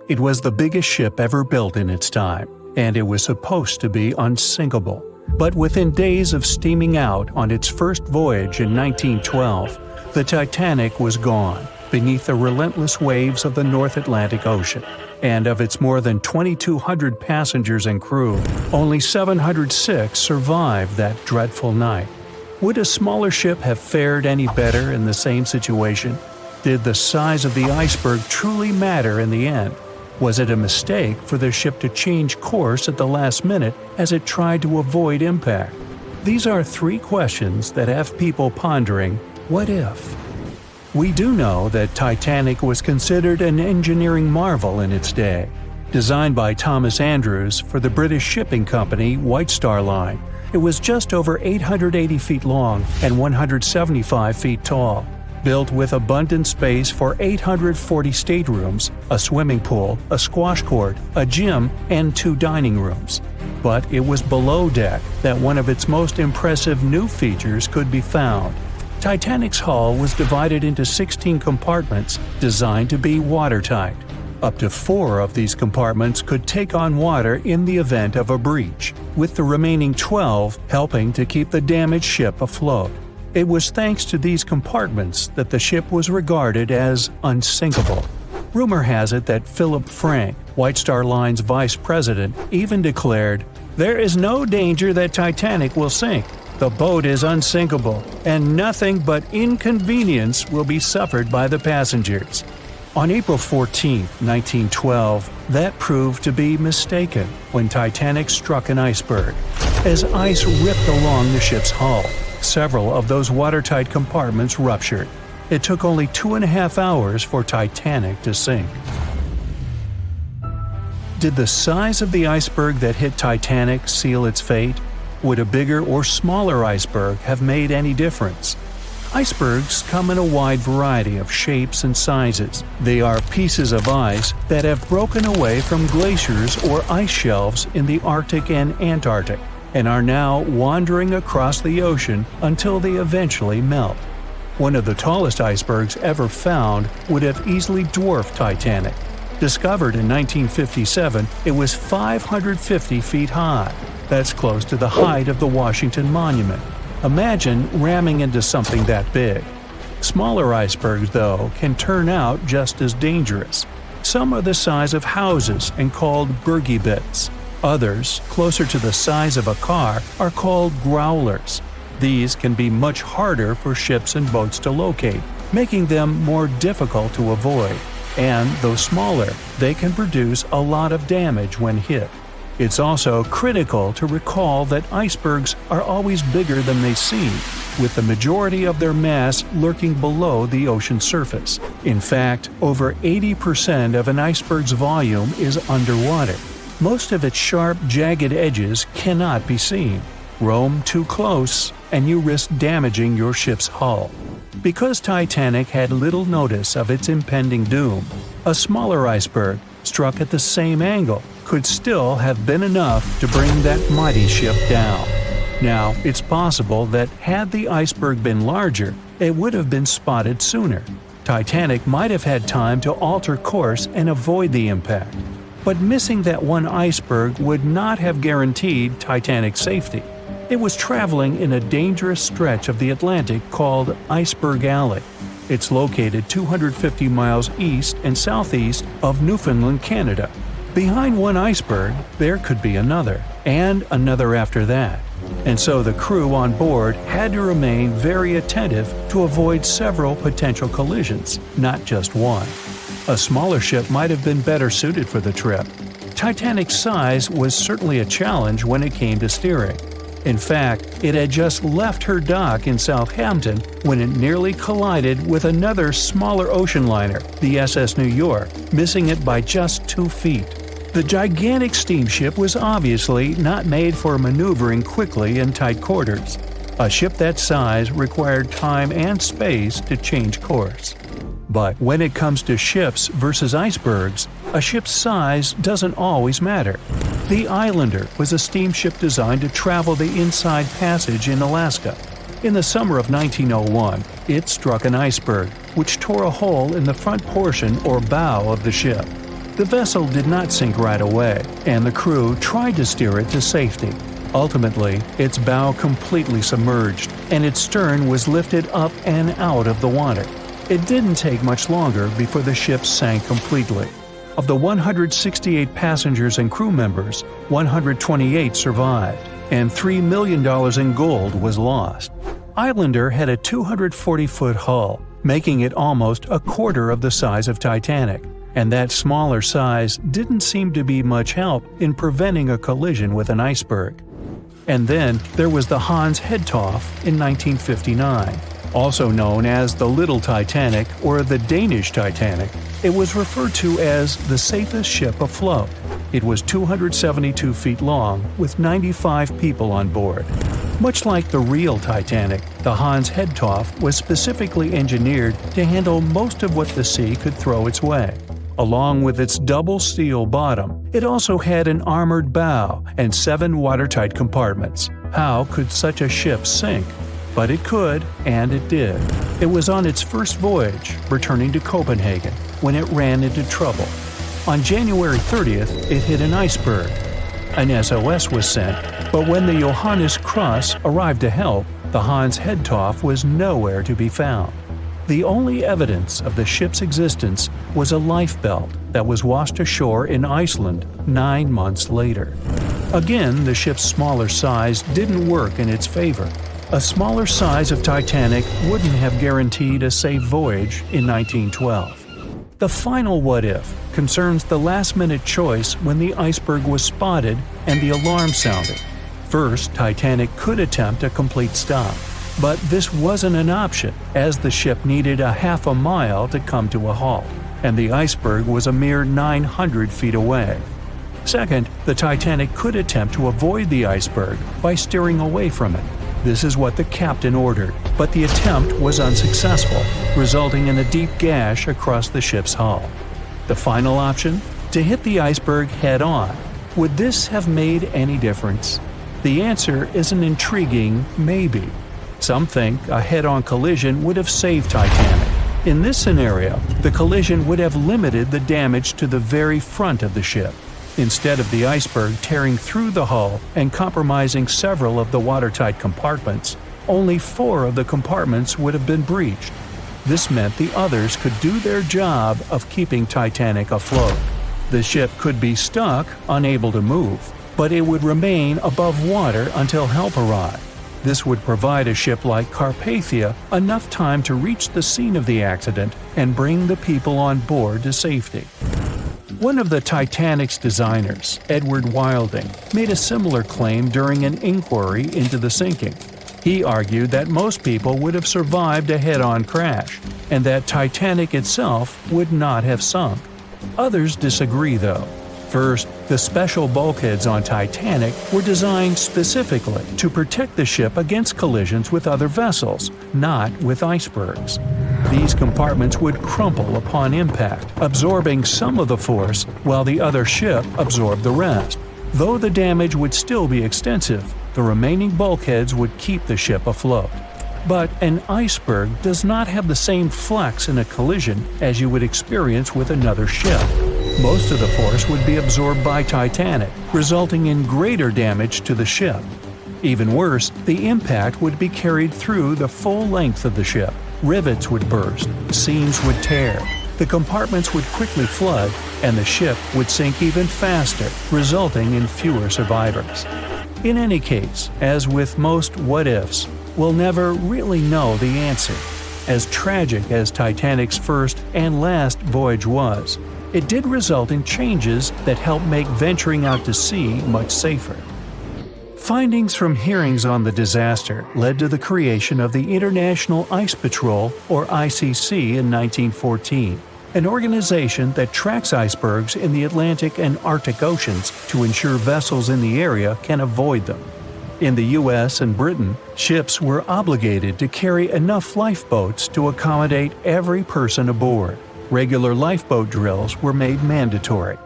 It was the biggest ship ever built in its time, and it was supposed to be unsinkable. But within days of steaming out on its first voyage in 1912, the Titanic was gone beneath the relentless waves of the North Atlantic Ocean. And of its more than 2,200 passengers and crew, only 706 survived that dreadful night. Would a smaller ship have fared any better in the same situation? Did the size of the iceberg truly matter in the end? Was it a mistake for the ship to change course at the last minute as it tried to avoid impact? These are three questions that have people pondering, what if? We do know that Titanic was considered an engineering marvel in its day. Designed by Thomas Andrews for the British shipping company White Star Line, it was just over 880 feet long and 175 feet tall. Built with abundant space for 840 staterooms, a swimming pool, a squash court, a gym, and 2 dining rooms. But it was below deck that one of its most impressive new features could be found. Titanic's hull was divided into 16 compartments designed to be watertight. Up to 4 of these compartments could take on water in the event of a breach, with the remaining 12 helping to keep the damaged ship afloat. It was thanks to these compartments that the ship was regarded as unsinkable. Rumor has it that Philip Frank, White Star Line's vice president, even declared, "There is no danger that Titanic will sink. The boat is unsinkable, and nothing but inconvenience will be suffered by the passengers." On April 14, 1912, that proved to be mistaken when Titanic struck an iceberg. As ice ripped along the ship's hull, several of those watertight compartments ruptured. It took only 2.5 hours for Titanic to sink. Did the size of the iceberg that hit Titanic seal its fate? Would a bigger or smaller iceberg have made any difference? Icebergs come in a wide variety of shapes and sizes. They are pieces of ice that have broken away from glaciers or ice shelves in the Arctic and Antarctic, and are now wandering across the ocean until they eventually melt. One of the tallest icebergs ever found would have easily dwarfed Titanic. Discovered in 1957, it was 550 feet high. That's close to the height of the Washington Monument. Imagine ramming into something that big. Smaller icebergs, though, can turn out just as dangerous. Some are the size of houses and called bergy bits. Others, closer to the size of a car, are called growlers. These can be much harder for ships and boats to locate, making them more difficult to avoid. And, though smaller, they can produce a lot of damage when hit. It's also critical to recall that icebergs are always bigger than they seem, with the majority of their mass lurking below the ocean surface. In fact, over 80% of an iceberg's volume is underwater. Most of its sharp, jagged edges cannot be seen. Roam too close, and you risk damaging your ship's hull. Because Titanic had little notice of its impending doom, a smaller iceberg, struck at the same angle, could still have been enough to bring that mighty ship down. Now, it's possible that had the iceberg been larger, it would have been spotted sooner. Titanic might have had time to alter course and avoid the impact. But missing that one iceberg would not have guaranteed Titanic's safety. It was traveling in a dangerous stretch of the Atlantic called Iceberg Alley. It's located 250 miles east and southeast of Newfoundland, Canada. Behind one iceberg, there could be another, and another after that. And so the crew on board had to remain very attentive to avoid several potential collisions, not just one. A smaller ship might have been better suited for the trip. Titanic's size was certainly a challenge when it came to steering. In fact, it had just left her dock in Southampton when it nearly collided with another smaller ocean liner, the SS New York, missing it by just 2 feet. The gigantic steamship was obviously not made for maneuvering quickly in tight quarters. A ship that size required time and space to change course. But when it comes to ships versus icebergs, a ship's size doesn't always matter. The Islander was a steamship designed to travel the Inside Passage in Alaska. In the summer of 1901, it struck an iceberg, which tore a hole in the front portion or bow of the ship. The vessel did not sink right away, and the crew tried to steer it to safety. Ultimately, its bow completely submerged, and its stern was lifted up and out of the water. It didn't take much longer before the ship sank completely. Of the 168 passengers and crew members, 128 survived, and $3 million in gold was lost. Islander had a 240-foot hull, making it almost a quarter of the size of Titanic, and that smaller size didn't seem to be much help in preventing a collision with an iceberg. And then there was the Hans Hedtoft in 1959. Also known as the Little Titanic or the Danish Titanic, it was referred to as the safest ship afloat. It was 272 feet long with 95 people on board. Much like the real Titanic, the Hans Hedtoft was specifically engineered to handle most of what the sea could throw its way. Along with its double steel bottom, it also had an armored bow and 7 watertight compartments. How could such a ship sink? But it could, and it did. It was on its first voyage, returning to Copenhagen, when it ran into trouble. On January 30th, it hit an iceberg. An SOS was sent, but when the Johannes Cross arrived to help, the Hans Hedtoft was nowhere to be found. The only evidence of the ship's existence was a lifebelt that was washed ashore in Iceland 9 months later. Again, the ship's smaller size didn't work in its favor. A smaller size of Titanic wouldn't have guaranteed a safe voyage in 1912. The final what-if concerns the last-minute choice when the iceberg was spotted and the alarm sounded. First, Titanic could attempt a complete stop, but this wasn't an option as the ship needed a half a mile to come to a halt, and the iceberg was a mere 900 feet away. Second, the Titanic could attempt to avoid the iceberg by steering away from it. This is what the captain ordered, but the attempt was unsuccessful, resulting in a deep gash across the ship's hull. The final option? To hit the iceberg head-on. Would this have made any difference? The answer is an intriguing maybe. Some think a head-on collision would have saved Titanic. In this scenario, the collision would have limited the damage to the very front of the ship, instead of the iceberg tearing through the hull and compromising several of the watertight compartments. Only 4 of the compartments would have been breached. This meant the others could do their job of keeping Titanic afloat. The ship could be stuck, unable to move, but it would remain above water until help arrived. This would provide a ship like Carpathia enough time to reach the scene of the accident and bring the people on board to safety. One of the Titanic's designers, Edward Wilding, made a similar claim during an inquiry into the sinking. He argued that most people would have survived a head-on crash, and that Titanic itself would not have sunk. Others disagree, though. First, the special bulkheads on Titanic were designed specifically to protect the ship against collisions with other vessels, not with icebergs. These compartments would crumple upon impact, absorbing some of the force while the other ship absorbed the rest. Though the damage would still be extensive, the remaining bulkheads would keep the ship afloat. But an iceberg does not have the same flex in a collision as you would experience with another ship. Most of the force would be absorbed by Titanic, resulting in greater damage to the ship. Even worse, the impact would be carried through the full length of the ship. Rivets would burst, seams would tear, the compartments would quickly flood, and the ship would sink even faster, resulting in fewer survivors. In any case, as with most what-ifs, we'll never really know the answer. As tragic as Titanic's first and last voyage was, it did result in changes that helped make venturing out to sea much safer. Findings from hearings on the disaster led to the creation of the International Ice Patrol, or ICC, in 1914, an organization that tracks icebergs in the Atlantic and Arctic Oceans to ensure vessels in the area can avoid them. In the US and Britain, ships were obligated to carry enough lifeboats to accommodate every person aboard. Regular lifeboat drills were made mandatory.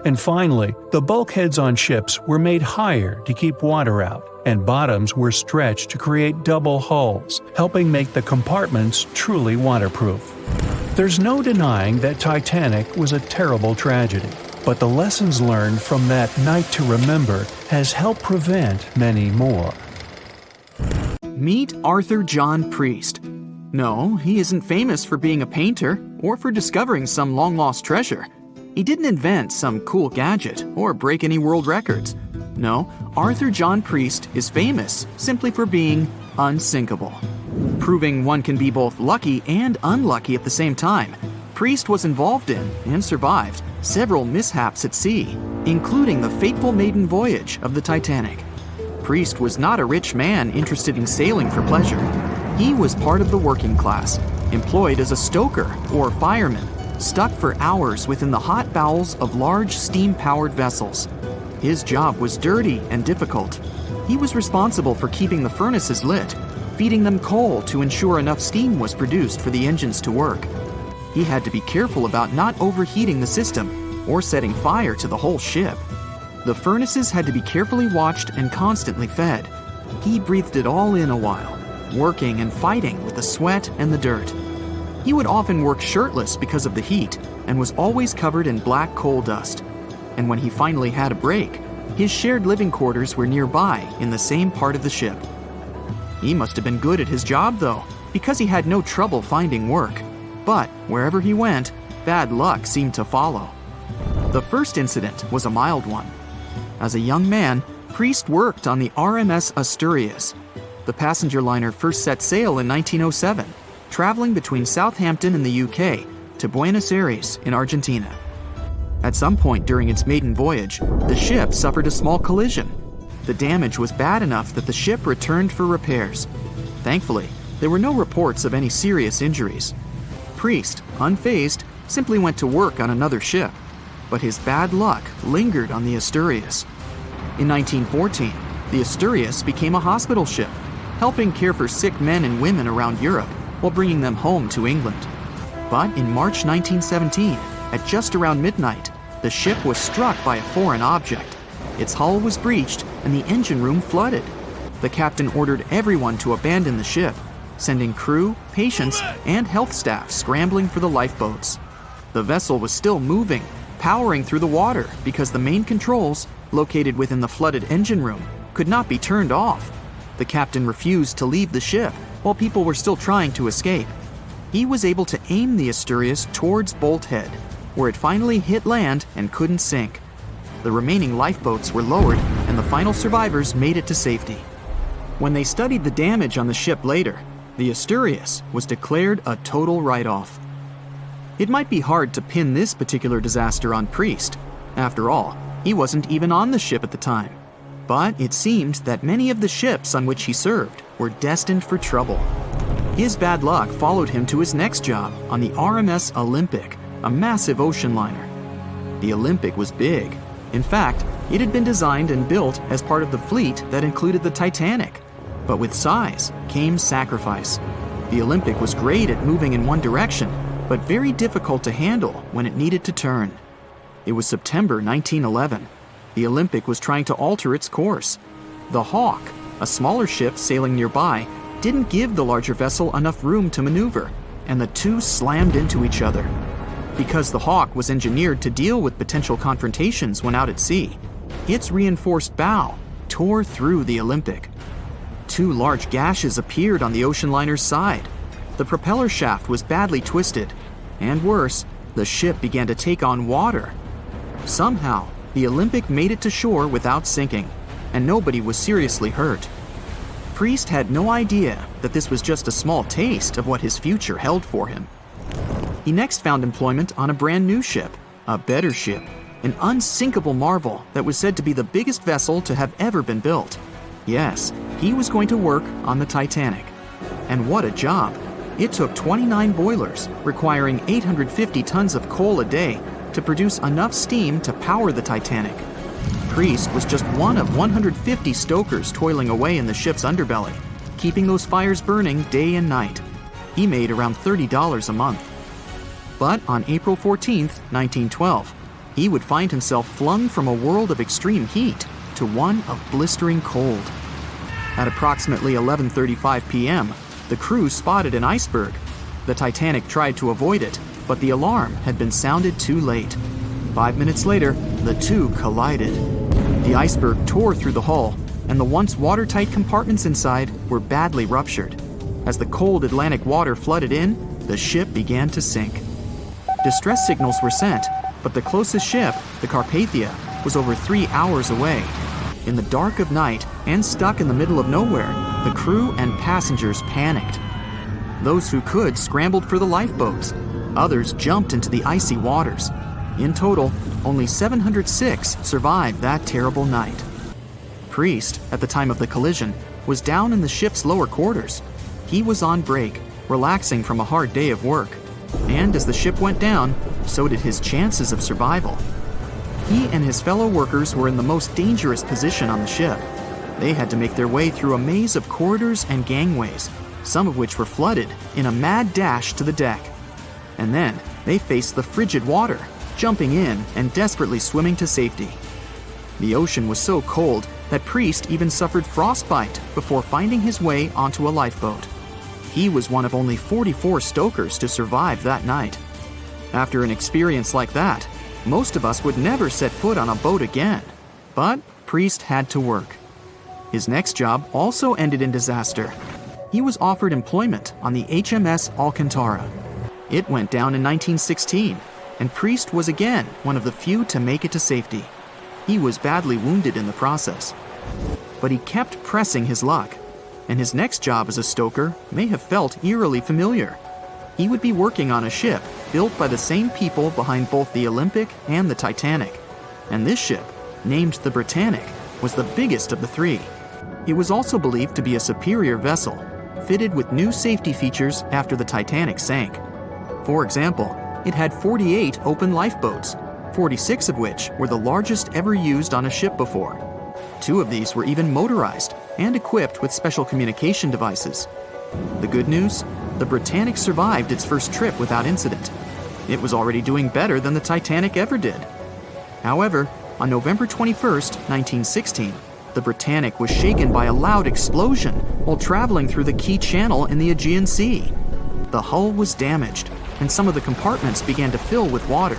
And finally, the bulkheads on ships were made higher to keep water out, and bottoms were stretched to create double hulls, helping make the compartments truly waterproof. There's no denying that Titanic was a terrible tragedy, but the lessons learned from that night to remember has helped prevent many more. Meet Arthur John Priest. No, he isn't famous for being a painter or for discovering some long-lost treasure. He didn't invent some cool gadget or break any world records. No, Arthur John Priest is famous simply for being unsinkable. Proving one can be both lucky and unlucky at the same time, Priest was involved in and survived several mishaps at sea, including the fateful maiden voyage of the Titanic. Priest was not a rich man interested in sailing for pleasure. He was part of the working class, employed as a stoker or fireman, stuck for hours within the hot bowels of large steam-powered vessels. His job was dirty and difficult. He was responsible for keeping the furnaces lit, feeding them coal to ensure enough steam was produced for the engines to work. He had to be careful about not overheating the system or setting fire to the whole ship. The furnaces had to be carefully watched and constantly fed. He breathed it all in a while, working and fighting with the sweat and the dirt. He would often work shirtless because of the heat and was always covered in black coal dust. And when he finally had a break, his shared living quarters were nearby in the same part of the ship. He must have been good at his job, though, because he had no trouble finding work. But wherever he went, bad luck seemed to follow. The first incident was a mild one. As a young man, Priest worked on the RMS Asturias. The passenger liner first set sail in 1907, traveling between Southampton in the UK to Buenos Aires in Argentina. At some point during its maiden voyage, the ship suffered a small collision. The damage was bad enough that the ship returned for repairs. Thankfully, there were no reports of any serious injuries. Priest, unfazed, simply went to work on another ship, but his bad luck lingered on the Asturias. In 1914, the Asturias became a hospital ship, helping care for sick men and women around Europe while bringing them home to England. But in March 1917, at just around midnight, the ship was struck by a foreign object. Its hull was breached and the engine room flooded. The captain ordered everyone to abandon the ship, sending crew, patients, and health staff scrambling for the lifeboats. The vessel was still moving, powering through the water because the main controls, located within the flooded engine room, could not be turned off. The captain refused to leave the ship while people were still trying to escape. He was able to aim the Asturias towards Bolt Head, where it finally hit land and couldn't sink. The remaining lifeboats were lowered and the final survivors made it to safety. When they studied the damage on the ship later, the Asturias was declared a total write-off. It might be hard to pin this particular disaster on Priest. After all, he wasn't even on the ship at the time. But it seemed that many of the ships on which he served were destined for trouble. His bad luck followed him to his next job on the RMS Olympic, a massive ocean liner. The Olympic was big. In fact, it had been designed and built as part of the fleet that included the Titanic. But with size came sacrifice. The Olympic was great at moving in one direction, but very difficult to handle when it needed to turn. It was September 1911. The Olympic was trying to alter its course. The Hawk, a smaller ship sailing nearby, didn't give the larger vessel enough room to maneuver, and the two slammed into each other. Because the Hawk was engineered to deal with potential confrontations when out at sea, its reinforced bow tore through the Olympic. Two large gashes appeared on the ocean liner's side. The propeller shaft was badly twisted, and worse, the ship began to take on water. Somehow, the Olympic made it to shore without sinking, and nobody was seriously hurt. Priest had no idea that this was just a small taste of what his future held for him. He next found employment on a brand new ship, a better ship, an unsinkable marvel that was said to be the biggest vessel to have ever been built. Yes, he was going to work on the Titanic. And what a job! It took 29 boilers, requiring 850 tons of coal a day to produce enough steam to power the Titanic. Priest was just one of 150 stokers toiling away in the ship's underbelly, keeping those fires burning day and night. He made around $30 a month. But on April 14, 1912, he would find himself flung from a world of extreme heat to one of blistering cold. At approximately 11:35 p.m., the crew spotted an iceberg. The Titanic tried to avoid it, but the alarm had been sounded too late. 5 minutes later, the two collided. The iceberg tore through the hull, and the once watertight compartments inside were badly ruptured. As the cold Atlantic water flooded in, the ship began to sink. Distress signals were sent, but the closest ship, the Carpathia, was over 3 hours away. In the dark of night and stuck in the middle of nowhere, the crew and passengers panicked. Those who could scrambled for the lifeboats. Others jumped into the icy waters. In total, only 706 survived that terrible night. Priest, at the time of the collision, was down in the ship's lower quarters. He was on break, relaxing from a hard day of work. And as the ship went down, so did his chances of survival. He and his fellow workers were in the most dangerous position on the ship. They had to make their way through a maze of corridors and gangways, some of which were flooded, in a mad dash to the deck. And then they faced the frigid water, jumping in and desperately swimming to safety. The ocean was so cold that Priest even suffered frostbite before finding his way onto a lifeboat. He was one of only 44 stokers to survive that night. After an experience like that, most of us would never set foot on a boat again. But Priest had to work. His next job also ended in disaster. He was offered employment on the HMS Alcantara. It went down in 1916, and Priest was again one of the few to make it to safety. He was badly wounded in the process. But he kept pressing his luck, and his next job as a stoker may have felt eerily familiar. He would be working on a ship built by the same people behind both the Olympic and the Titanic. And this ship, named the Britannic, was the biggest of the three. It was also believed to be a superior vessel, fitted with new safety features after the Titanic sank. For example, it had 48 open lifeboats, 46 of which were the largest ever used on a ship before. 2 of these were even motorized and equipped with special communication devices. The good news? The Britannic survived its first trip without incident. It was already doing better than the Titanic ever did. However, on November 21st, 1916, the Britannic was shaken by a loud explosion while traveling through the key channel in the Aegean Sea. The hull was damaged, and some of the compartments began to fill with water.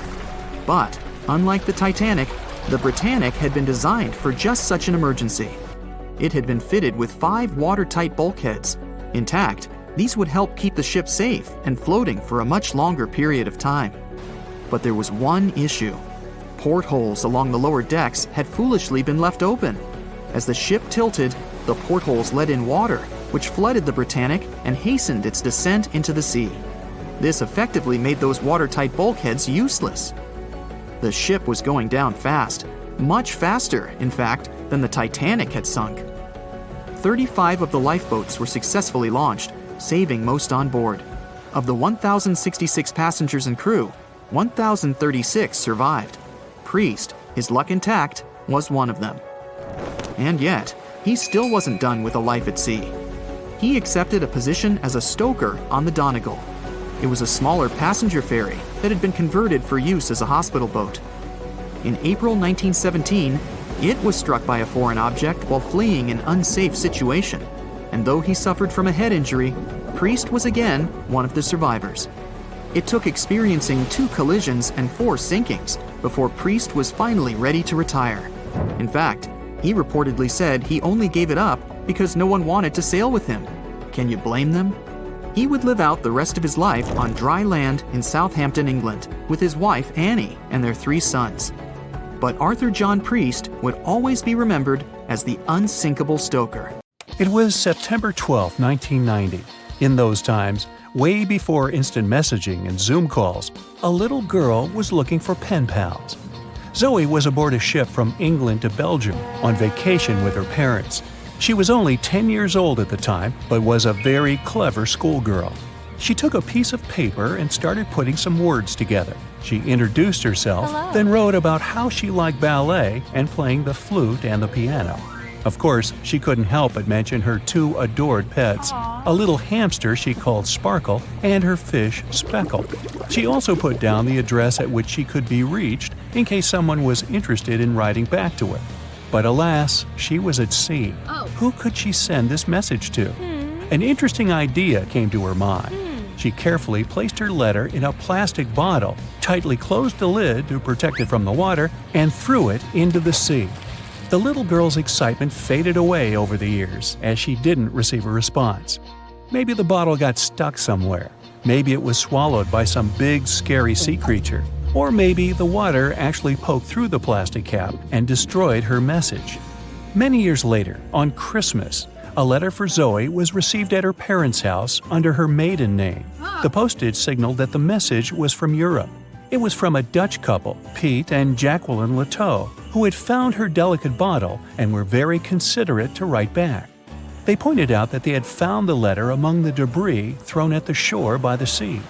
But, unlike the Titanic, the Britannic had been designed for just such an emergency. It had been fitted with 5 watertight bulkheads. Intact, these would help keep the ship safe and floating for a much longer period of time. But there was one issue. Portholes along the lower decks had foolishly been left open. As the ship tilted, the portholes let in water, which flooded the Britannic and hastened its descent into the sea. This effectively made those watertight bulkheads useless. The ship was going down fast, much faster, in fact, than the Titanic had sunk. 35 of the lifeboats were successfully launched, saving most on board. Of the 1,066 passengers and crew, 1,036 survived. Priest, his luck intact, was one of them. And yet, he still wasn't done with a life at sea. He accepted a position as a stoker on the Donegal. It was a smaller passenger ferry that had been converted for use as a hospital boat. In April 1917, it was struck by a foreign object while fleeing an unsafe situation, and though he suffered from a head injury, Priest was again one of the survivors. It took experiencing 2 collisions and 4 sinkings before Priest was finally ready to retire. In fact, he reportedly said he only gave it up because no one wanted to sail with him. Can you blame them? He would live out the rest of his life on dry land in Southampton, England, with his wife Annie and their 3 sons. But Arthur John Priest would always be remembered as the unsinkable stoker. It was September 12, 1990. In those times, way before instant messaging and Zoom calls, a little girl was looking for pen pals. Zoe was aboard a ship from England to Belgium on vacation with her parents. She was only 10 years old at the time, but was a very clever schoolgirl. She took a piece of paper and started putting some words together. She introduced herself, then wrote about how she liked ballet and playing the flute and the piano. Of course, she couldn't help but mention her 2 adored pets, a little hamster she called Sparkle and her fish Speckle. She also put down the address at which she could be reached in case someone was interested in writing back to her. But alas, she was at sea. Who could she send this message to? An interesting idea came to her mind. She carefully placed her letter in a plastic bottle, tightly closed the lid to protect it from the water, and threw it into the sea. The little girl's excitement faded away over the years as she didn't receive a response. Maybe the bottle got stuck somewhere. Maybe it was swallowed by some big, scary sea creature. Or maybe the water actually poked through the plastic cap and destroyed her message. Many years later, on Christmas, a letter for Zoe was received at her parents' house under her maiden name. The postage signaled that the message was from Europe. It was from a Dutch couple, Piet and Jacqueline Leteau, who had found her delicate bottle and were very considerate to write back. They pointed out that they had found the letter among the debris thrown at the shore by the sea.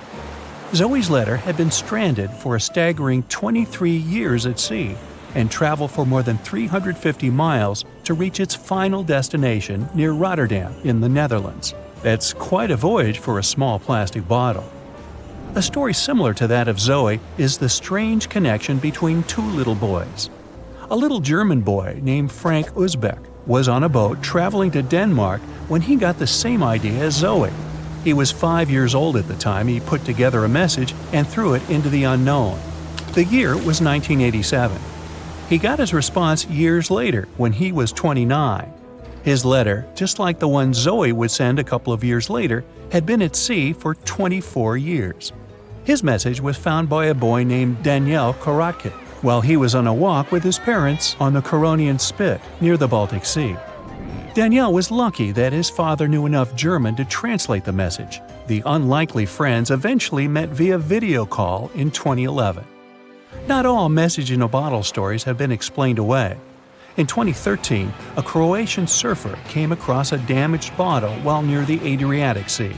Zoe's letter had been stranded for a staggering 23 years at sea and traveled for more than 350 miles to reach its final destination near Rotterdam in the Netherlands. That's quite a voyage for a small plastic bottle. A story similar to that of Zoe is the strange connection between two little boys. A little German boy named Frank Uzbek was on a boat traveling to Denmark when he got the same idea as Zoe. He was 5 years old at the time he put together a message and threw it into the unknown. The year was 1987. He got his response years later when he was 29. His letter, just like the one Zoe would send a couple of years later, had been at sea for 24 years. His message was found by a boy named Daniel Korotkin while he was on a walk with his parents on the Koronian Spit near the Baltic Sea. Daniel was lucky that his father knew enough German to translate the message. The unlikely friends eventually met via video call in 2011. Not all message-in-a-bottle stories have been explained away. In 2013, a Croatian surfer came across a damaged bottle while near the Adriatic Sea.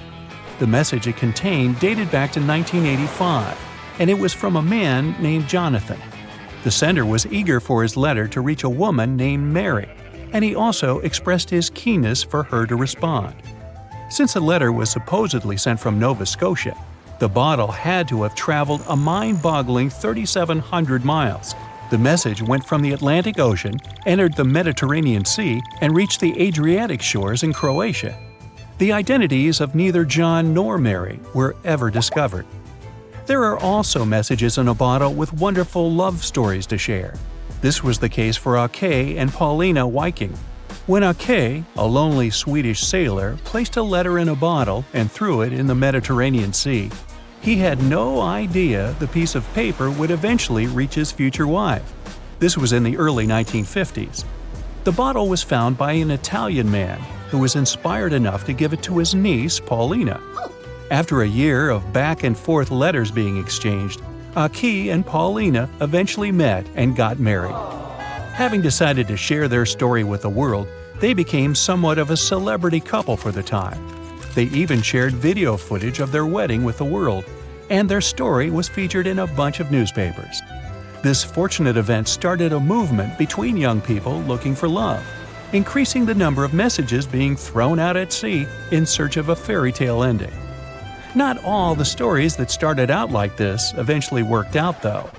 The message it contained dated back to 1985, and it was from a man named Jonathan. The sender was eager for his letter to reach a woman named Mary, and he also expressed his keenness for her to respond. Since the letter was supposedly sent from Nova Scotia, the bottle had to have traveled a mind-boggling 3,700 miles. The message went from the Atlantic Ocean, entered the Mediterranean Sea, and reached the Adriatic shores in Croatia. The identities of neither John nor Mary were ever discovered. There are also messages in a bottle with wonderful love stories to share. This was the case for Ake and Paulina Viking. When Ake, a lonely Swedish sailor, placed a letter in a bottle and threw it in the Mediterranean Sea, he had no idea the piece of paper would eventually reach his future wife. This was in the early 1950s. The bottle was found by an Italian man who was inspired enough to give it to his niece, Paulina. After a year of back-and-forth letters being exchanged, Ake and Paulina eventually met and got married. Having decided to share their story with the world, they became somewhat of a celebrity couple for the time. They even shared video footage of their wedding with the world, and their story was featured in a bunch of newspapers. This fortunate event started a movement between young people looking for love, increasing the number of messages being thrown out at sea in search of a fairy tale ending. Not all the stories that started out like this eventually worked out, though.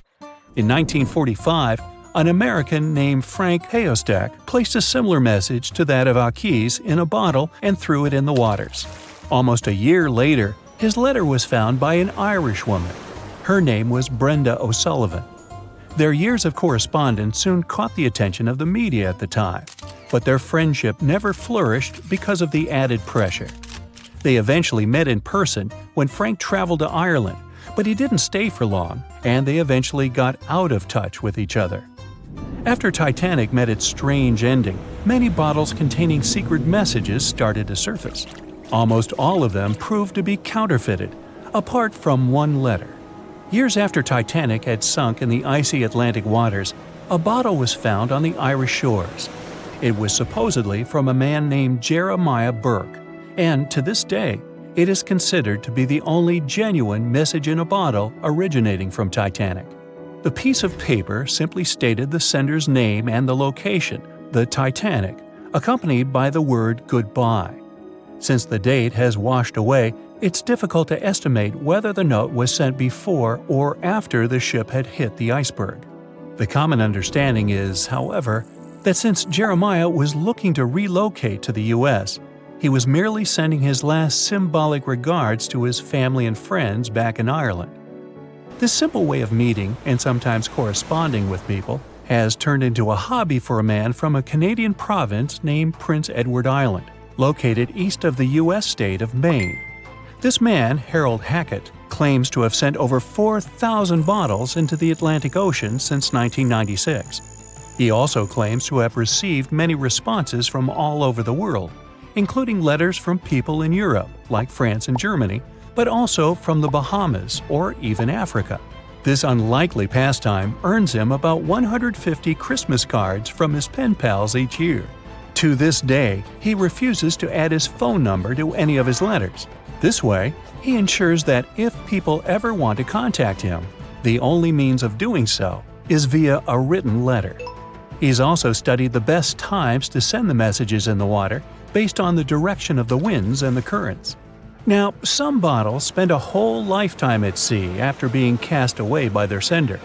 In 1945, an American named Frank Hayostak placed a similar message to that of Ake's in a bottle and threw it in the waters. Almost a year later, his letter was found by an Irish woman. Her name was Brenda O'Sullivan. Their years of correspondence soon caught the attention of the media at the time, but their friendship never flourished because of the added pressure. They eventually met in person when Frank traveled to Ireland, but he didn't stay for long, and they eventually got out of touch with each other. After Titanic met its strange ending, many bottles containing secret messages started to surface. Almost all of them proved to be counterfeited, apart from one letter. Years after Titanic had sunk in the icy Atlantic waters, a bottle was found on the Irish shores. It was supposedly from a man named Jeremiah Burke, and to this day, it is considered to be the only genuine message in a bottle originating from Titanic. The piece of paper simply stated the sender's name and the location, the Titanic, accompanied by the word goodbye. Since the date has washed away, it's difficult to estimate whether the note was sent before or after the ship had hit the iceberg. The common understanding is, however, that since Jeremiah was looking to relocate to the U.S., He was merely sending his last symbolic regards to his family and friends back in Ireland. This simple way of meeting and sometimes corresponding with people has turned into a hobby for a man from a Canadian province named Prince Edward Island, located east of the U.S. state of Maine. This man, Harold Hackett, claims to have sent over 4,000 bottles into the Atlantic Ocean since 1996. He also claims to have received many responses from all over the world, including letters from people in Europe, like France and Germany, but also from the Bahamas or even Africa. This unlikely pastime earns him about 150 Christmas cards from his pen pals each year. To this day, he refuses to add his phone number to any of his letters. This way, he ensures that if people ever want to contact him, the only means of doing so is via a written letter. He's also studied the best times to send the messages in the water based on the direction of the winds and the currents. Now, some bottles spend a whole lifetime at sea after being cast away by their sender.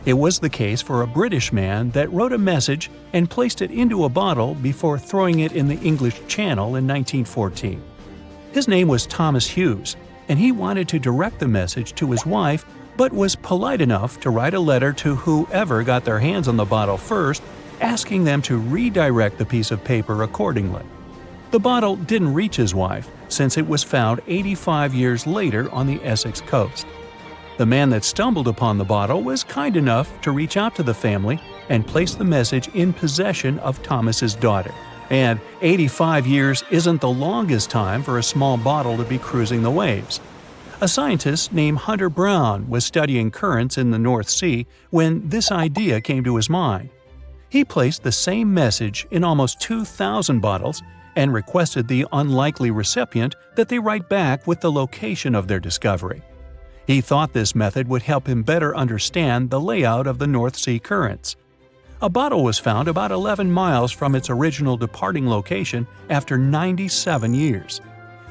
It was the case for a British man that wrote a message and placed it into a bottle before throwing it in the English Channel in 1914. His name was Thomas Hughes, and he wanted to direct the message to his wife, but was polite enough to write a letter to whoever got their hands on the bottle first, asking them to redirect the piece of paper accordingly. The bottle didn't reach his wife, since it was found 85 years later on the Essex coast. The man that stumbled upon the bottle was kind enough to reach out to the family and place the message in possession of Thomas's daughter. And 85 years isn't the longest time for a small bottle to be cruising the waves. A scientist named Hunter Brown was studying currents in the North Sea when this idea came to his mind. He placed the same message in almost 2,000 bottles and requested the unlikely recipient that they write back with the location of their discovery. He thought this method would help him better understand the layout of the North Sea currents. A bottle was found about 11 miles from its original departing location after 97 years.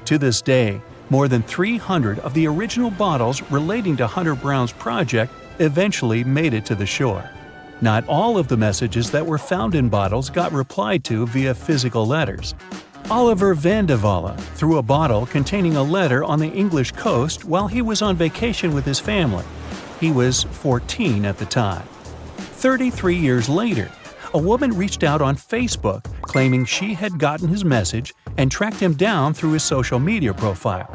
To this day, more than 300 of the original bottles relating to Hunter Brown's project eventually made it to the shore. Not all of the messages that were found in bottles got replied to via physical letters. Oliver van de Walle threw a bottle containing a letter on the English coast while he was on vacation with his family. He was 14 at the time. 33 years later, a woman reached out on Facebook claiming she had gotten his message and tracked him down through his social media profile.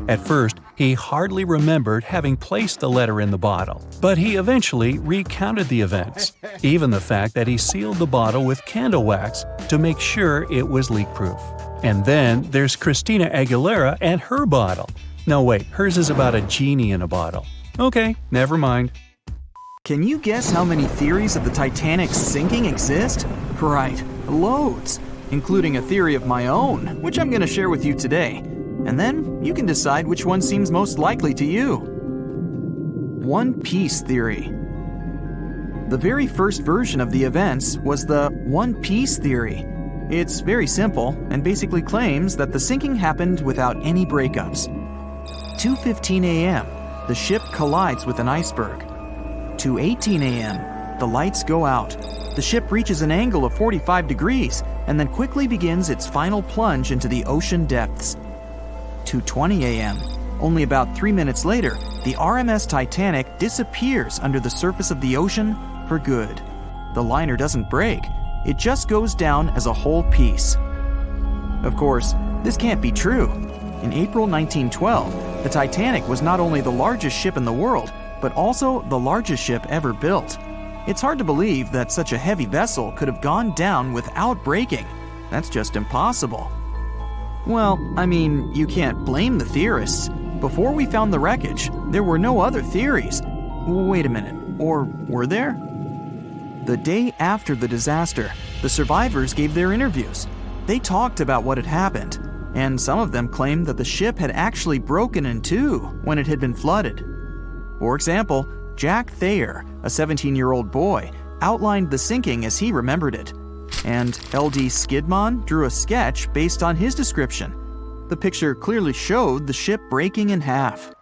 At first, he hardly remembered having placed the letter in the bottle, but he eventually recounted the events, even the fact that he sealed the bottle with candle wax to make sure it was leak-proof. And then there's Christina Aguilera and her bottle. No wait, hers is about a genie in a bottle. Okay, never mind. Can you guess how many theories of the Titanic's sinking exist? Right, loads, including a theory of my own, which I'm going to share with you today. And then you can decide which one seems most likely to you. One Piece theory. The very first version of the events was the One Piece theory. It's very simple and basically claims that the sinking happened without any breakups. 2:15 a.m., the ship collides with an iceberg. 2:18 a.m., the lights go out. The ship reaches an angle of 45 degrees and then quickly begins its final plunge into the ocean depths. 2:20 a.m., only about 3 minutes later, the RMS Titanic disappears under the surface of the ocean for good. The liner doesn't break, it just goes down as a whole piece. Of course, this can't be true. In April 1912, the Titanic was not only the largest ship in the world, but also the largest ship ever built. It's hard to believe that such a heavy vessel could have gone down without breaking. That's just impossible. Well, I mean, you can't blame the theorists. Before we found the wreckage, there were no other theories. Wait a minute, or were there? The day after the disaster, the survivors gave their interviews. They talked about what had happened, and some of them claimed that the ship had actually broken in two when it had been flooded. For example, Jack Thayer, a 17-year-old boy, outlined the sinking as he remembered it, and L.D. Skidmon drew a sketch based on his description. The picture clearly showed the ship breaking in half.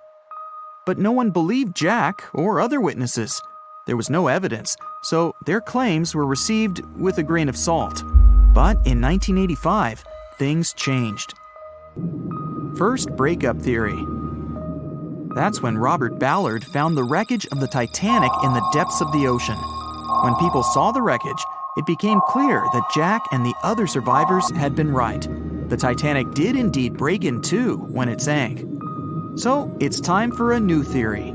But no one believed Jack or other witnesses. There was no evidence, so their claims were received with a grain of salt. But in 1985, things changed. First, breakup theory. That's when Robert Ballard found the wreckage of the Titanic in the depths of the ocean. When people saw the wreckage, it became clear that Jack and the other survivors had been right. The Titanic did indeed break in two when it sank. So, it's time for a new theory.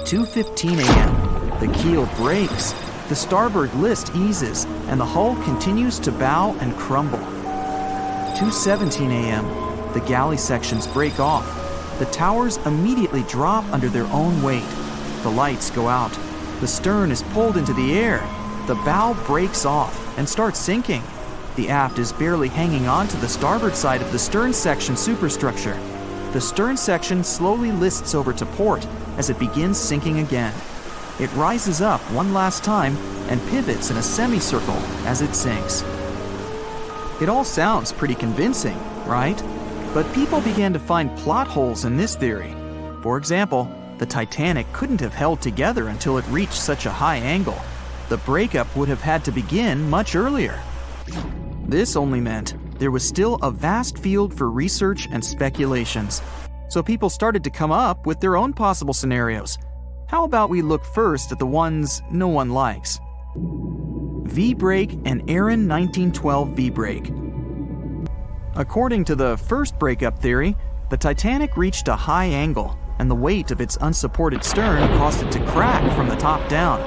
2:15 a.m. The keel breaks, the starboard list eases, and the hull continues to bow and crumble. 2:17 a.m. The galley sections break off. The towers immediately drop under their own weight. The lights go out. The stern is pulled into the air. The bow breaks off and starts sinking. The aft is barely hanging on to the starboard side of the stern section superstructure. The stern section slowly lists over to port as it begins sinking again. It rises up one last time and pivots in a semicircle as it sinks. It all sounds pretty convincing, right? But people began to find plot holes in this theory. For example, the Titanic couldn't have held together until it reached such a high angle. The breakup would have had to begin much earlier. This only meant there was still a vast field for research and speculations. So people started to come up with their own possible scenarios. How about we look first at the ones no one likes? V-brake and Aaron 1912 V-brake. According to the first breakup theory, the Titanic reached a high angle, and the weight of its unsupported stern caused it to crack from the top down.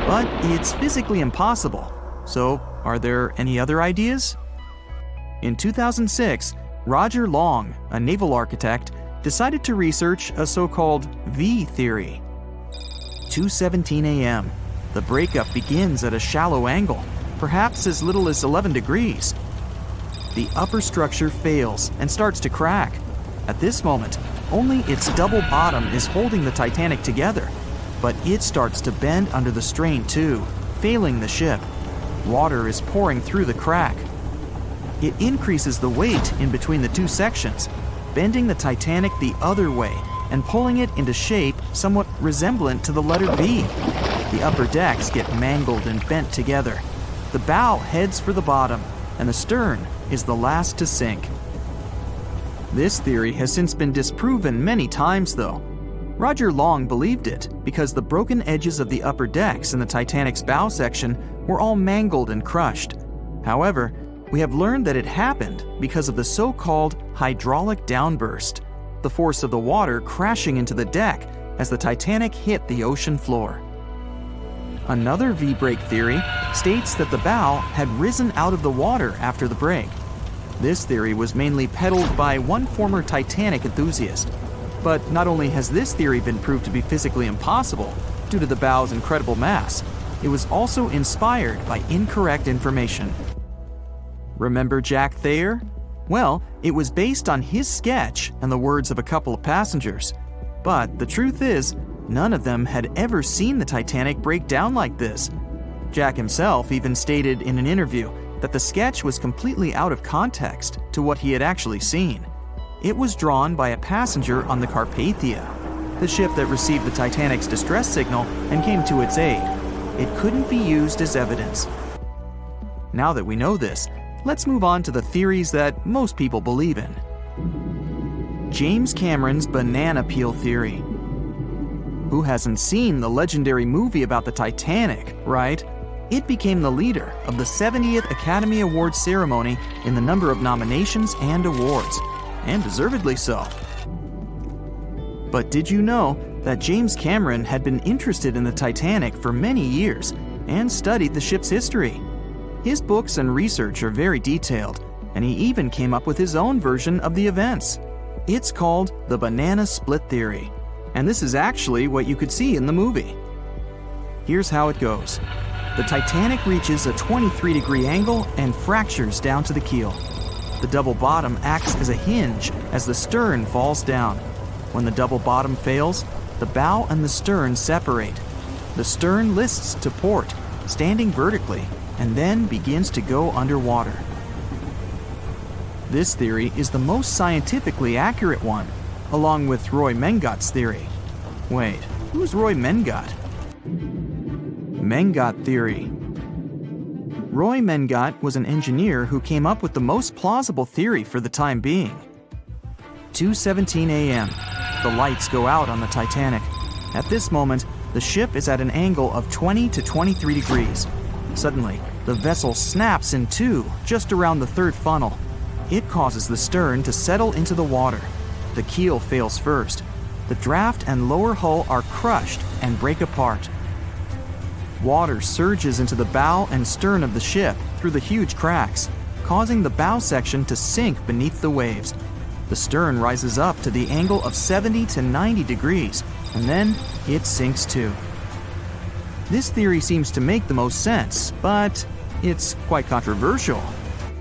But it's physically impossible. So, are there any other ideas? In 2006, Roger Long, a naval architect, decided to research a so-called V theory. 2:17 a.m. The breakup begins at a shallow angle, perhaps as little as 11 degrees. The upper structure fails and starts to crack. At this moment, only its double bottom is holding the Titanic together, but it starts to bend under the strain too, failing the ship. Water is pouring through the crack. It increases the weight in between the two sections, bending the Titanic the other way and pulling it into shape somewhat resemblant to the letter V. The upper decks get mangled and bent together. The bow heads for the bottom, and the stern is the last to sink. This theory has since been disproven many times, though. Roger Long believed it because the broken edges of the upper decks in the Titanic's bow section were all mangled and crushed. However, we have learned that it happened because of the so-called hydraulic downburst, the force of the water crashing into the deck as the Titanic hit the ocean floor. Another V-brake theory states that the bow had risen out of the water after the break. This theory was mainly peddled by one former Titanic enthusiast. But not only has this theory been proved to be physically impossible due to the bow's incredible mass, it was also inspired by incorrect information. Remember Jack Thayer? Well, it was based on his sketch and the words of a couple of passengers. But the truth is, none of them had ever seen the Titanic break down like this. Jack himself even stated in an interview that the sketch was completely out of context to what he had actually seen. It was drawn by a passenger on the Carpathia, the ship that received the Titanic's distress signal and came to its aid. It couldn't be used as evidence. Now that we know this, let's move on to the theories that most people believe in. James Cameron's banana peel theory. Who hasn't seen the legendary movie about the Titanic, right? It became the leader of the 70th Academy Awards ceremony in the number of nominations and awards, and deservedly so. But did you know that James Cameron had been interested in the Titanic for many years and studied the ship's history? His books and research are very detailed, and he even came up with his own version of the events. It's called the banana split theory, and this is actually what you could see in the movie. Here's how it goes. The Titanic reaches a 23-degree angle and fractures down to the keel. The double bottom acts as a hinge as the stern falls down. When the double bottom fails, the bow and the stern separate. The stern lists to port, standing vertically, and then begins to go underwater. This theory is the most scientifically accurate one, along with Roy Mengott's theory. Wait, who's Roy Mengott? Mengott theory. Roy Mengott was an engineer who came up with the most plausible theory for the time being. 2:17 a.m. The lights go out on the Titanic. At this moment, the ship is at an angle of 20 to 23 degrees. Suddenly, the vessel snaps in two just around the third funnel. It causes the stern to settle into the water. The keel fails first. The draft and lower hull are crushed and break apart. Water surges into the bow and stern of the ship through the huge cracks, causing the bow section to sink beneath the waves. The stern rises up to the angle of 70 to 90 degrees, and then it sinks too. This theory seems to make the most sense, but it's quite controversial.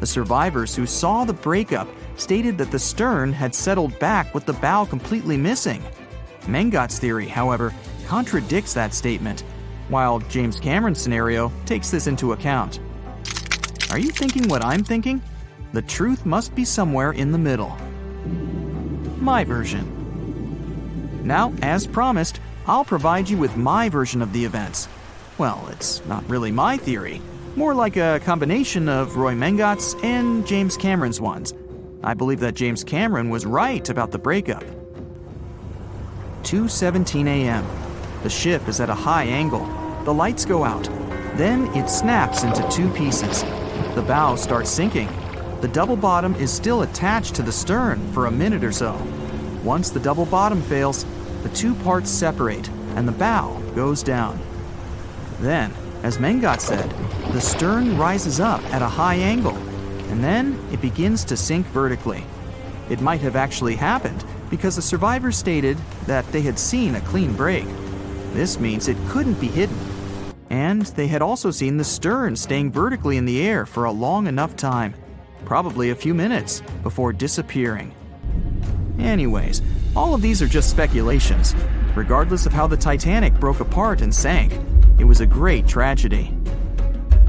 The survivors who saw the breakup stated that the stern had settled back with the bow completely missing. Mengott's theory, however, contradicts that statement, while James Cameron's scenario takes this into account. Are you thinking what I'm thinking? The truth must be somewhere in the middle. My version. Now, as promised, I'll provide you with my version of the events. Well, it's not really my theory, more like a combination of Roy Mengott's and James Cameron's ones. I believe that James Cameron was right about the breakup. 2:17 a.m. The ship is at a high angle. The lights go out. Then it snaps into two pieces. The bow starts sinking. The double bottom is still attached to the stern for a minute or so. Once the double bottom fails, the two parts separate and the bow goes down. Then, as Mengott said, the stern rises up at a high angle, and then it begins to sink vertically. It might have actually happened because the survivors stated that they had seen a clean break. This means it couldn't be hidden. And they had also seen the stern staying vertically in the air for a long enough time, probably a few minutes, before disappearing. Anyways, all of these are just speculations. Regardless of how the Titanic broke apart and sank, it was a great tragedy.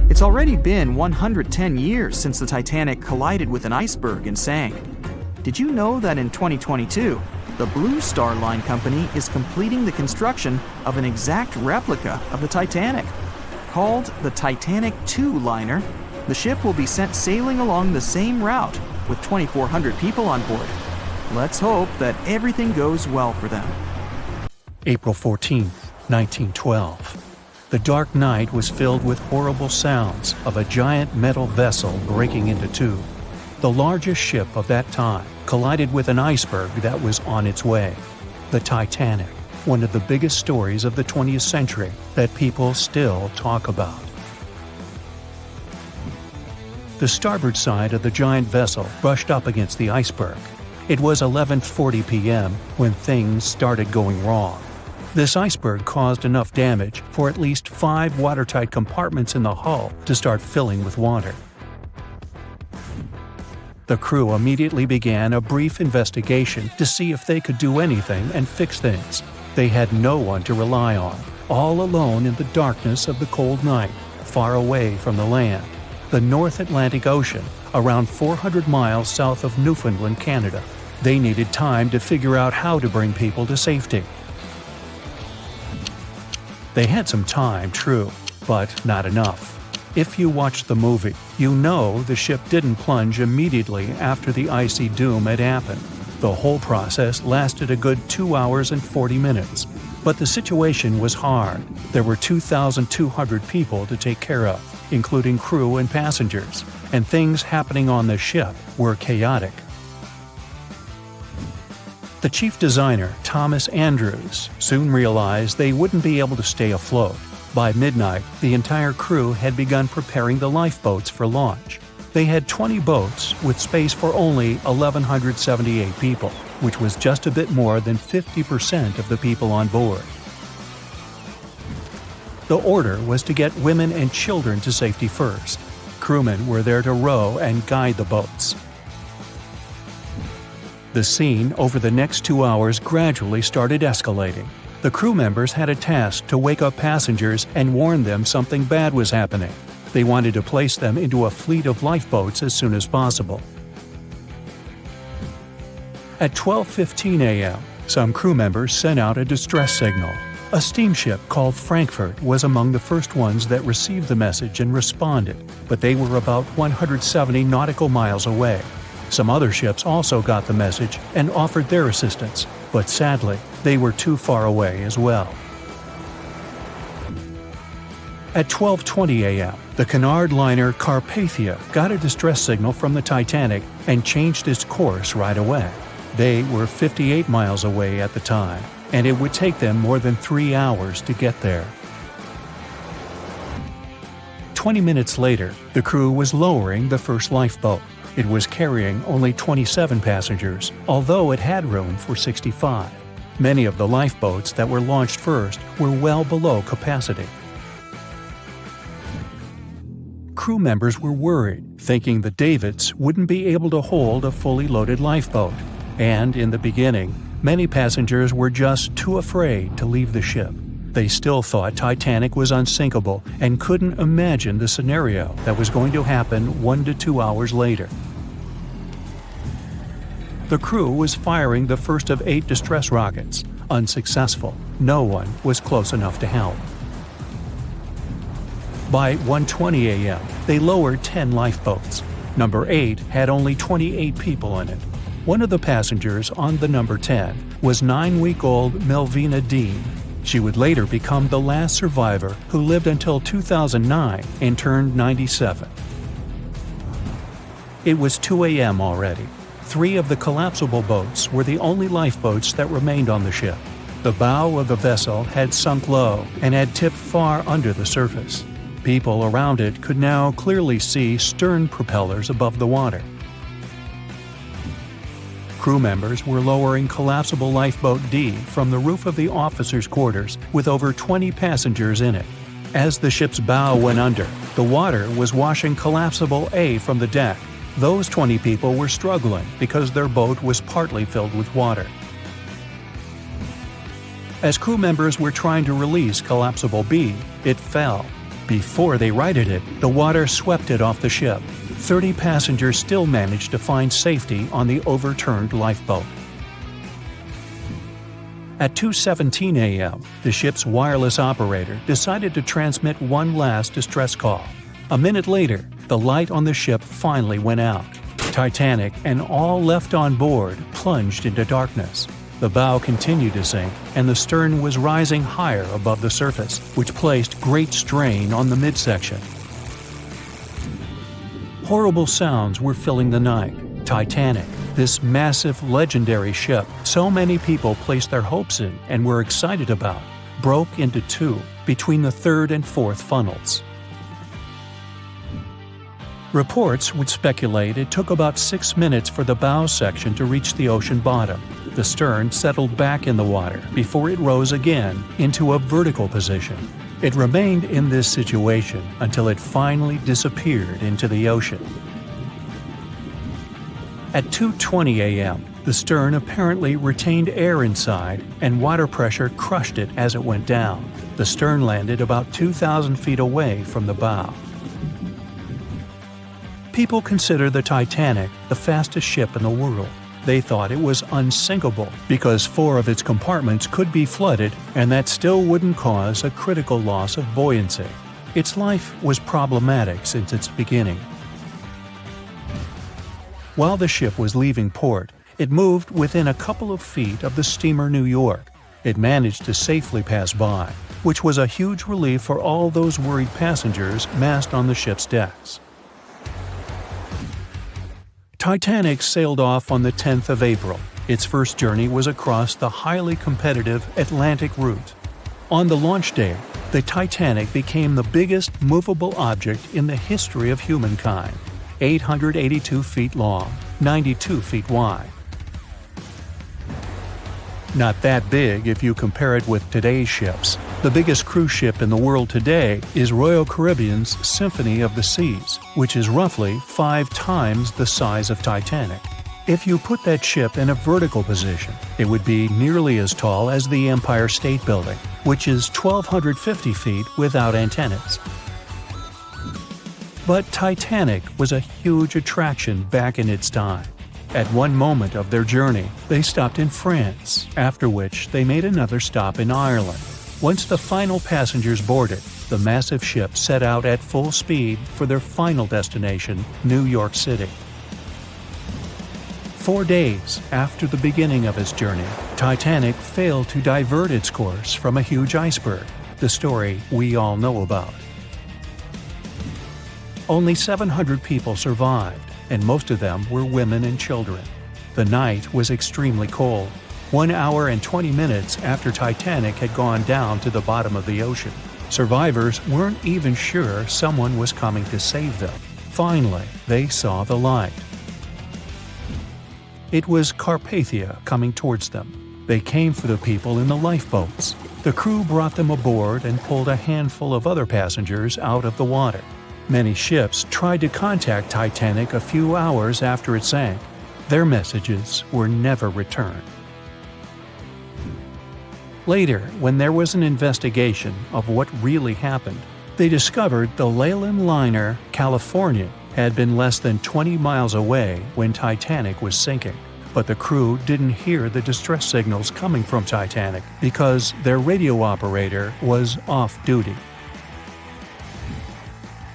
It's already been 110 years since the Titanic collided with an iceberg and sank. Did you know that in 2022, the Blue Star Line Company is completing the construction of an exact replica of the Titanic? Called the Titanic II liner, the ship will be sent sailing along the same route with 2,400 people on board. Let's hope that everything goes well for them. April 14, 1912. The dark night was filled with horrible sounds of a giant metal vessel breaking into two. The largest ship of that time collided with an iceberg that was on its way. The Titanic, one of the biggest stories of the 20th century that people still talk about. The starboard side of the giant vessel brushed up against the iceberg. It was 11:40 p.m. when things started going wrong. This iceberg caused enough damage for at least 5 watertight compartments in the hull to start filling with water. The crew immediately began a brief investigation to see if they could do anything and fix things. They had no one to rely on, all alone in the darkness of the cold night, far away from the land, the North Atlantic Ocean, around 400 miles south of Newfoundland, Canada. They needed time to figure out how to bring people to safety. They had some time, true, but not enough. If you watched the movie, you know the ship didn't plunge immediately after the icy doom had happened. The whole process lasted a good 2 hours and 40 minutes. But the situation was hard. There were 2,200 people to take care of, including crew and passengers, and things happening on the ship were chaotic. The chief designer, Thomas Andrews, soon realized they wouldn't be able to stay afloat. By midnight, the entire crew had begun preparing the lifeboats for launch. They had 20 boats with space for only 1,178 people, which was just a bit more than 50% of the people on board. The order was to get women and children to safety first. Crewmen were there to row and guide the boats. The scene over the next 2 hours gradually started escalating. The crew members had a task to wake up passengers and warn them something bad was happening. They wanted to place them into a fleet of lifeboats as soon as possible. At 12:15 a.m., some crew members sent out a distress signal. A steamship called Frankfurt was among the first ones that received the message and responded, but they were about 170 nautical miles away. Some other ships also got the message and offered their assistance, but sadly, they were too far away as well. At 12:20 a.m., the Cunard liner Carpathia got a distress signal from the Titanic and changed its course right away. They were 58 miles away at the time, and it would take them more than 3 hours to get there. 20 minutes later, the crew was lowering the first lifeboat. It was carrying only 27 passengers, although it had room for 65. Many of the lifeboats that were launched first were well below capacity. Crew members were worried, thinking the Davids wouldn't be able to hold a fully loaded lifeboat. And in the beginning, many passengers were just too afraid to leave the ship. They still thought Titanic was unsinkable and couldn't imagine the scenario that was going to happen 1 to 2 hours later. The crew was firing the first of 8 distress rockets. Unsuccessful. No one was close enough to help. By 1:20 a.m., they lowered 10 lifeboats. Number 8 had only 28 people in it. One of the passengers on the number 10 was 9-week-old Melvina Dean. She would later become the last survivor who lived until 2009 and turned 97. It was 2 a.m. already. 3 of the collapsible boats were the only lifeboats that remained on the ship. The bow of the vessel had sunk low and had tipped far under the surface. People around it could now clearly see stern propellers above the water. Crew members were lowering collapsible lifeboat D from the roof of the officers' quarters with over 20 passengers in it. As the ship's bow went under, the water was washing collapsible A from the deck. Those 20 people were struggling because their boat was partly filled with water. As crew members were trying to release collapsible B, it fell. Before they righted it, the water swept it off the ship. 30 passengers still managed to find safety on the overturned lifeboat. At 2:17 a.m., the ship's wireless operator decided to transmit one last distress call. A minute later, the light on the ship finally went out. Titanic and all left on board plunged into darkness. The bow continued to sink, and the stern was rising higher above the surface, which placed great strain on the midsection. Horrible sounds were filling the night. Titanic, this massive, legendary ship so many people placed their hopes in and were excited about, broke into 2 between the 3rd and 4th funnels. Reports would speculate it took about 6 minutes for the bow section to reach the ocean bottom. The stern settled back in the water before it rose again into a vertical position. It remained in this situation until it finally disappeared into the ocean. At 2:20 a.m., the stern apparently retained air inside, and water pressure crushed it as it went down. The stern landed about 2,000 feet away from the bow. People consider the Titanic the fastest ship in the world. They thought it was unsinkable because 4 of its compartments could be flooded, and that still wouldn't cause a critical loss of buoyancy. Its life was problematic since its beginning. While the ship was leaving port, it moved within a couple of feet of the steamer New York. It managed to safely pass by, which was a huge relief for all those worried passengers massed on the ship's decks. Titanic sailed off on the 10th of April. Its first journey was across the highly competitive Atlantic route. On the launch day, the Titanic became the biggest movable object in the history of humankind, 882 feet long, 92 feet wide. Not that big if you compare it with today's ships. The biggest cruise ship in the world today is Royal Caribbean's Symphony of the Seas, which is roughly 5 times the size of Titanic. If you put that ship in a vertical position, it would be nearly as tall as the Empire State Building, which is 1,250 feet without antennas. But Titanic was a huge attraction back in its time. At one moment of their journey, they stopped in France, after which they made another stop in Ireland. Once the final passengers boarded, the massive ship set out at full speed for their final destination, New York City. 4 days after the beginning of its journey, Titanic failed to divert its course from a huge iceberg, the story we all know about. Only 700 people survived, and most of them were women and children. The night was extremely cold, 1 hour and 20 minutes after Titanic had gone down to the bottom of the ocean. Survivors weren't even sure someone was coming to save them. Finally, they saw the light. It was Carpathia coming towards them. They came for the people in the lifeboats. The crew brought them aboard and pulled a handful of other passengers out of the water. Many ships tried to contact Titanic a few hours after it sank. Their messages were never returned. Later, when there was an investigation of what really happened, they discovered the Leyland liner California had been less than 20 miles away when Titanic was sinking. But the crew didn't hear the distress signals coming from Titanic because their radio operator was off duty.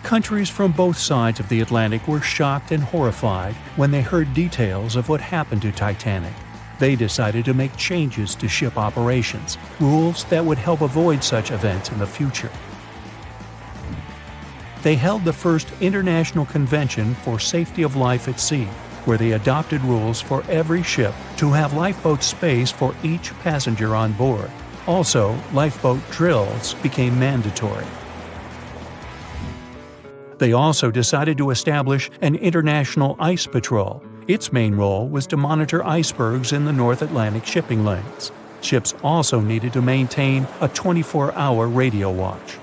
Countries from both sides of the Atlantic were shocked and horrified when they heard details of what happened to Titanic. They decided to make changes to ship operations, rules that would help avoid such events in the future. They held the first International Convention for Safety of Life at Sea, where they adopted rules for every ship to have lifeboat space for each passenger on board. Also, lifeboat drills became mandatory. They also decided to establish an international ice patrol. Its main role was to monitor icebergs in the North Atlantic shipping lanes. Ships also needed to maintain a 24-hour radio watch.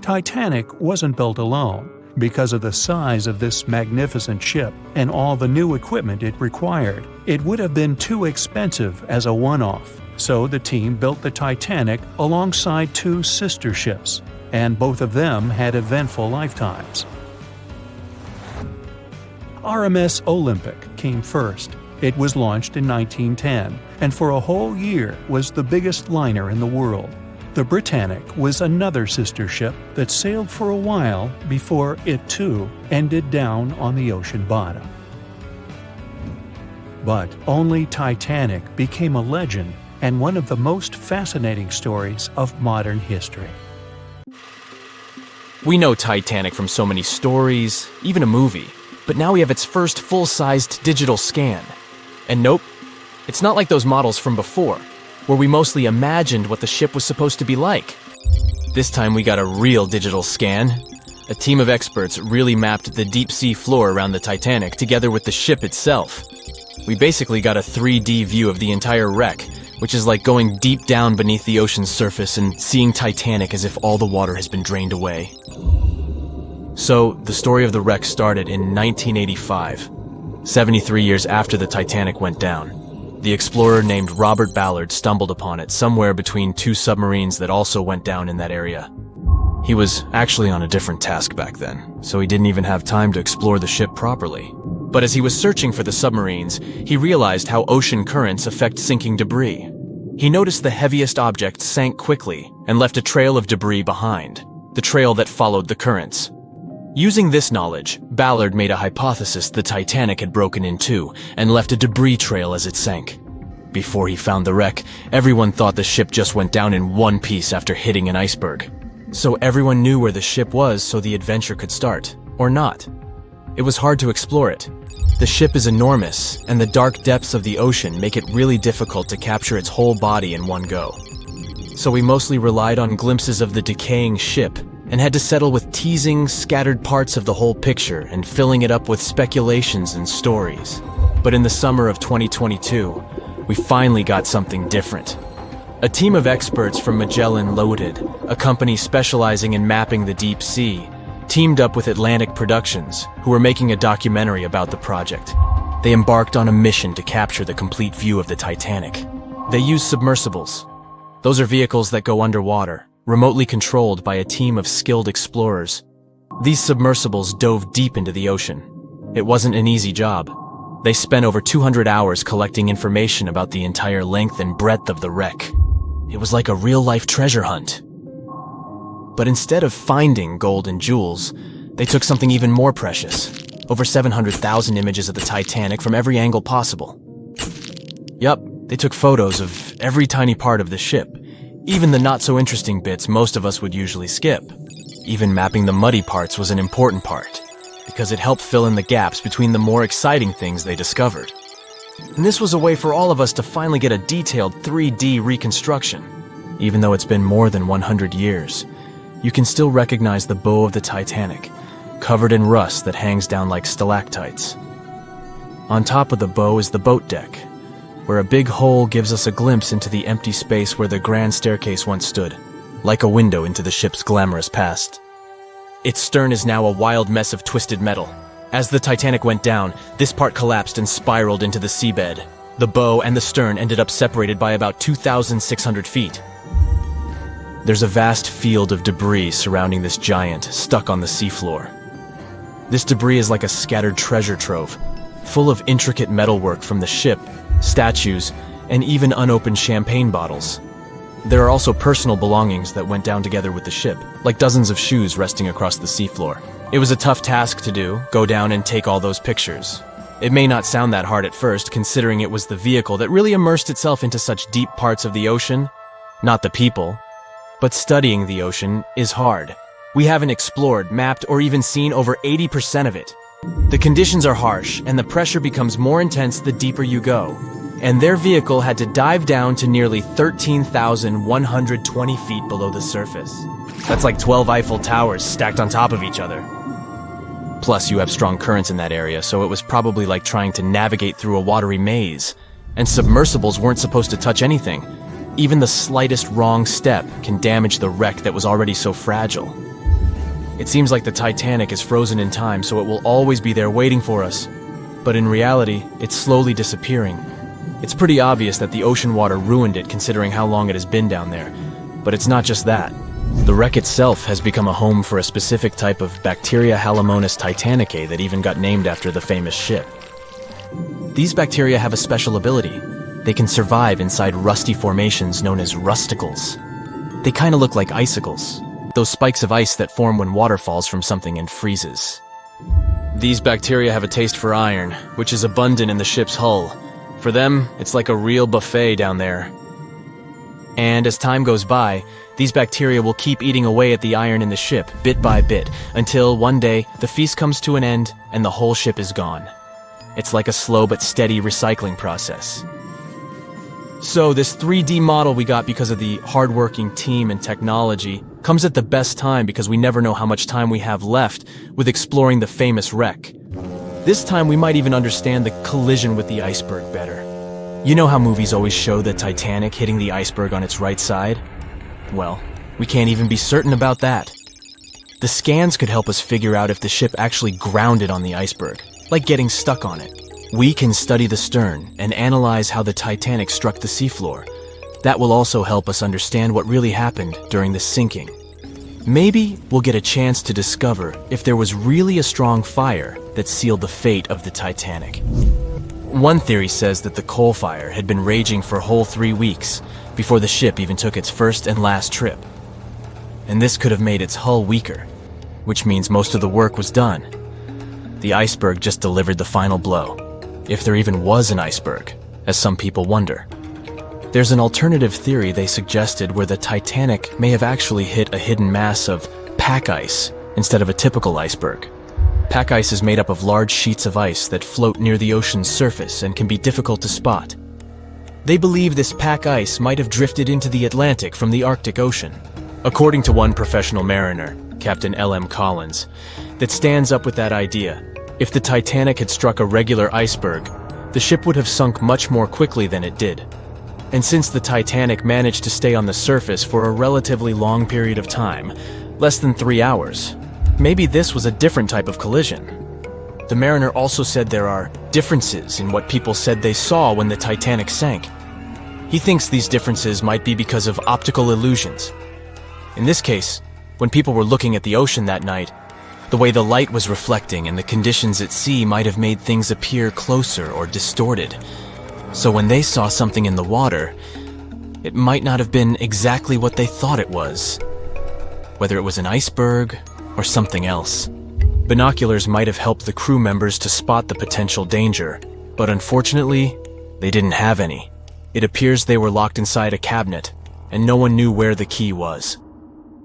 Titanic wasn't built alone. Because of the size of this magnificent ship and all the new equipment it required, it would have been too expensive as a one-off. So the team built the Titanic alongside 2 sister ships, and both of them had eventful lifetimes. RMS Olympic came first. It was launched in 1910, and for a whole year was the biggest liner in the world. The Britannic was another sister ship that sailed for a while before it too ended down on the ocean bottom. But only Titanic became a legend and one of the most fascinating stories of modern history. We know Titanic from so many stories, even a movie, but now we have its first full-sized digital scan. And nope, it's not like those models from before, where we mostly imagined what the ship was supposed to be like. This time we got a real digital scan. A team of experts really mapped the deep-sea floor around the Titanic together with the ship itself. We basically got a 3D view of the entire wreck, which is like going deep down beneath the ocean's surface and seeing Titanic as if all the water has been drained away. So, the story of the wreck started in 1985, 73 years after the Titanic went down. The explorer named Robert Ballard stumbled upon it somewhere between 2 submarines that also went down in that area. He was actually on a different task back then, so he didn't even have time to explore the ship properly. But as he was searching for the submarines, he realized how ocean currents affect sinking debris. He noticed the heaviest object sank quickly and left a trail of debris behind, the trail that followed the currents. Using this knowledge, Ballard made a hypothesis the Titanic had broken in two and left a debris trail as it sank. Before he found the wreck, everyone thought the ship just went down in one piece after hitting an iceberg. So everyone knew where the ship was so the adventure could start, or not. It was hard to explore it. The ship is enormous, and the dark depths of the ocean make it really difficult to capture its whole body in one go. So we mostly relied on glimpses of the decaying ship, and had to settle with teasing scattered parts of the whole picture and filling it up with speculations and stories. But in the summer of 2022, we finally got something different. A team of experts from Magellan Loaded, a company specializing in mapping the deep sea, teamed up with Atlantic Productions, who were making a documentary about the project. They embarked on a mission to capture the complete view of the Titanic. They used submersibles. Those are vehicles that go underwater, remotely controlled by a team of skilled explorers. These submersibles dove deep into the ocean. It wasn't an easy job. They spent over 200 hours collecting information about the entire length and breadth of the wreck. It was like a real-life treasure hunt. But instead of finding gold and jewels, they took something even more precious. Over 700,000 images of the Titanic from every angle possible. Yup, they took photos of every tiny part of the ship, even the not-so-interesting bits most of us would usually skip. Even mapping the muddy parts was an important part, because it helped fill in the gaps between the more exciting things they discovered. And this was a way for all of us to finally get a detailed 3D reconstruction. Even though it's been more than 100 years, you can still recognize the bow of the Titanic, covered in rust that hangs down like stalactites. On top of the bow is the boat deck, where a big hole gives us a glimpse into the empty space where the grand staircase once stood, like a window into the ship's glamorous past. Its stern is now a wild mess of twisted metal. As the Titanic went down, this part collapsed and spiraled into the seabed. The bow and the stern ended up separated by about 2,600 feet. There's a vast field of debris surrounding this giant, stuck on the seafloor. This debris is like a scattered treasure trove, full of intricate metalwork from the ship, statues, and even unopened champagne bottles. There are also personal belongings that went down together with the ship, like dozens of shoes resting across the seafloor. It was a tough task to do, go down and take all those pictures. It may not sound that hard at first, considering it was the vehicle that really immersed itself into such deep parts of the ocean, not the people. But studying the ocean is hard. We haven't explored, mapped, or even seen over 80% of it. The conditions are harsh, and the pressure becomes more intense the deeper you go. And their vehicle had to dive down to nearly 13,120 feet below the surface. That's like 12 Eiffel Towers stacked on top of each other. Plus, you have strong currents in that area, so it was probably like trying to navigate through a watery maze. And submersibles weren't supposed to touch anything. Even the slightest wrong step can damage the wreck that was already so fragile. It seems like the Titanic is frozen in time, so it will always be there waiting for us. But in reality, it's slowly disappearing. It's pretty obvious that the ocean water ruined it considering how long it has been down there. But it's not just that. The wreck itself has become a home for a specific type of bacteria Halomonas titanicae that even got named after the famous ship. These bacteria have a special ability. They can survive inside rusty formations known as rusticles. They kind of look like icicles, those spikes of ice that form when water falls from something and freezes. These bacteria have a taste for iron, which is abundant in the ship's hull. For them, it's like a real buffet down there. And as time goes by, these bacteria will keep eating away at the iron in the ship, bit by bit, until one day, the feast comes to an end and the whole ship is gone. It's like a slow but steady recycling process. So this 3D model we got because of the hardworking team and technology comes at the best time because we never know how much time we have left with exploring the famous wreck. This time we might even understand the collision with the iceberg better. You know how movies always show the Titanic hitting the iceberg on its right side? Well, we can't even be certain about that. The scans could help us figure out if the ship actually grounded on the iceberg, like getting stuck on it. We can study the stern and analyze how the Titanic struck the seafloor. That will also help us understand what really happened during the sinking. Maybe we'll get a chance to discover if there was really a strong fire that sealed the fate of the Titanic. One theory says that the coal fire had been raging for a whole 3 weeks before the ship even took its first and last trip. And this could have made its hull weaker, which means most of the work was done. The iceberg just delivered the final blow, if there even was an iceberg, as some people wonder. There's an alternative theory they suggested where the Titanic may have actually hit a hidden mass of pack ice instead of a typical iceberg. Pack ice is made up of large sheets of ice that float near the ocean's surface and can be difficult to spot. They believe this pack ice might have drifted into the Atlantic from the Arctic Ocean. According to one professional mariner, Captain L.M. Collins, that stands up with that idea. If the Titanic had struck a regular iceberg, the ship would have sunk much more quickly than it did. And since the Titanic managed to stay on the surface for a relatively long period of time, less than 3 hours, maybe this was a different type of collision. The mariner also said there are differences in what people said they saw when the Titanic sank. He thinks these differences might be because of optical illusions. In this case, when people were looking at the ocean that night, the way the light was reflecting and the conditions at sea might have made things appear closer or distorted. So when they saw something in the water, it might not have been exactly what they thought it was. Whether it was an iceberg or something else. Binoculars might have helped the crew members to spot the potential danger, but unfortunately, they didn't have any. It appears they were locked inside a cabinet, and no one knew where the key was.